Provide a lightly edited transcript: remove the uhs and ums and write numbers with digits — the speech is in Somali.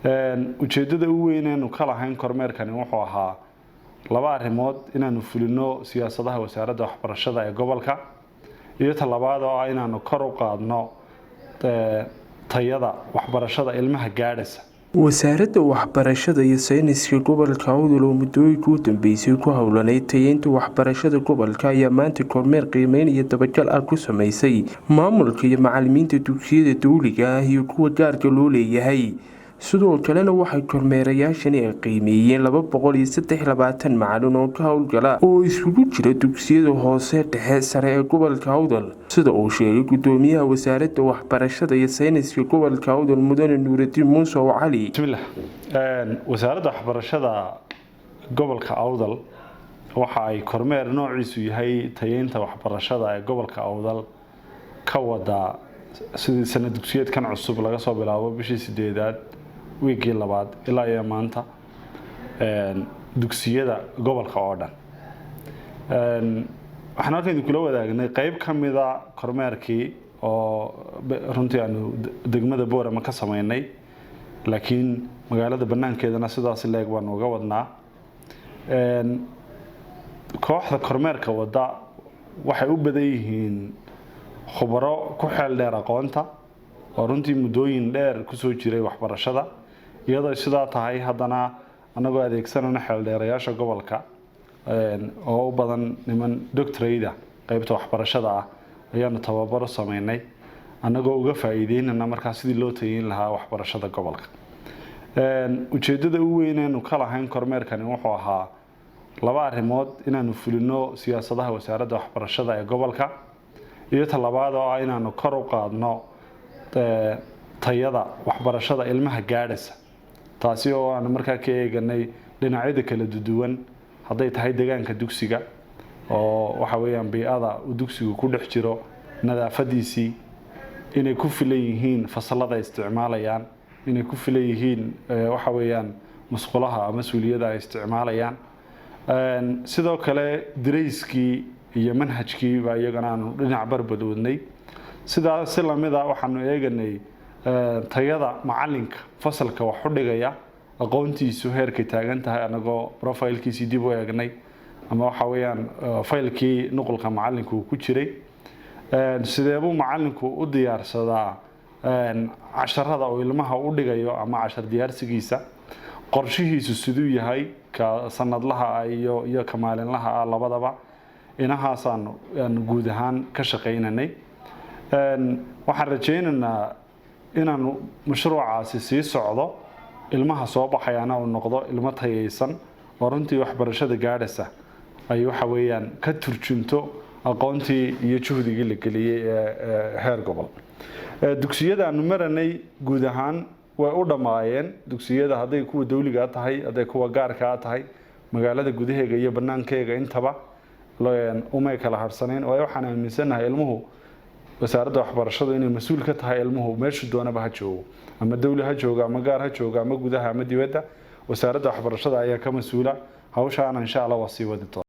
ujeedada ugu weyn ee kala hayn kormeerkani wuxuu ahaa laba arrimood inaanu fulino siyaasadaha wasaaradda waxbarashada ee gobolka iyo talabaad oo inaanu kor u qaadno tayada waxbarashada ilmaha gaadhaysa. wasaaradda waxbarashada iyo sayniska gobolka Awdal oo muddooyinkii u dambeysay ku howlanay tayeynta waxbarashada gobolka ayaa maanta kormeer qiimeyn iyo dabagal ah ku sameysay maamulka iyo macallimiinta dugsiyada dawliga ah iyo kuwa gaarka loo leeyahay. sidoo kalena waxay kormeerayaashani ay qiimeeyeen 223 macallin oo ka howlgala oo isugu jira dugsiyada hoose dhexe sare ee gobolka Awdal, sida uu sheegay gudoomiyaha wasaaradda waxbarashada iyo sayniska gobolka Awdal Mudane Nuuruddin Muuse Cali. bismillah. wasaaradda waxbarashada gobolka Awdal waxa ay kormeer noociisu yahay tayeynta waxbarashada ee gobolka Awdal ka wada sidii sanad dugsiyeedkan cusub laga soo bilaabo bishii 8aad wiigii labaad ilaa iyo maanta dugsiyada gobolka oo dhan. waxaan halkan kula wadaagnay qayb kamida kormeerkii oo runtii aanu degmada Boorama ka sameynay, laakiin magaalada banaankeedana sidaas leeg baan uga wadnaa. kooxda kormeerka wada waxay u badan yihiin khubaro ku xeel dheer aqoonta oo runtii muddooyin dheer ku soo jiray waxbarashada, iyadoo sidaa tahay haddana anagoo adeegsanana xeel dheerayaasha gobolka oo u badan niman doctorate qaybta waxbarashada ah ayaanu tababaro sameynay anagoo uga faa'iideynana markaa sidii loo tayeyn lahaa waxbarashada gobolka. ujeedada ugu weyn ee kala hayn kormeerkani wuxuu ahaa laba arrimood inaanu fulino siyaasadaha wasaaradda waxbarashada ee gobolka iyo talabaad oo inaanu kor u qaadno tayada waxbarashada ilmaha gaadhaysa, taasi oo aan markaa ka eeganay dhinacyada kala duwan haday tahay deegaanka dugsiga oo waxa weeyaan bi'ada uu dugsigu ku dhex jiro, nadaafadiisii, inay ku filan yihiin fasalada isticmaalayaan, inay ku filan yihiin waxa weeyaan musqulaha ama suuliyada ay isticmaalayaan, sidoo kale dareyskii iyo manhajkii baa iyagana aanu dhinac barbadoodnay. sidaas la mid ah waxaanu eeganay tayada macalinka fasalka wax u dhigaya, aqoontiisu heerka taagan tahay anagoo profile-kiisa dib u eegnay ama waxa weeyaan faylkii nuqulka macalinka uu ku jiray, sideebuu macalinku u diyaarsadaa casharada oo ilmaha u dhigayo ama cashar diyaarsigiisa, qorshihiisu siduu yahay ka sanadlaha iyo ka maalinlaha labadaba. inahaasaan guud ahaan ka shaqeynanay. waxaan rajeynaynaa inaanu mashruucaasi sii socdo, ilmaha soo baxayana uu noqdo ilmo tayeysan oo runtii waxbarashada gaadhaysa ay waxa weeyaan ka turjunto aqoontii iyo juhdigii la geliyay ee heer gobol. dugsiyada aanu maranay guud ahaan way u dhamaayeen, dugsiyada haday kuwa dawliga tahay haday kuwa gaarka tahay magaalada gudaheega iyo banaankeega intaba umay kala harsaneen. waxaan aaminsanahay ilmuhu wasaaradda waxbarashadu inay mas'uul ka tahay ilmuhu meesha doonaba ha joogo, ama dawli ha joogo ama gaar ha joogo ama gudaha ama dibadda. wasaaradda waxbarashada ayaa ka mas'uula hawshaana insha Allah waa sii wadi doontaa.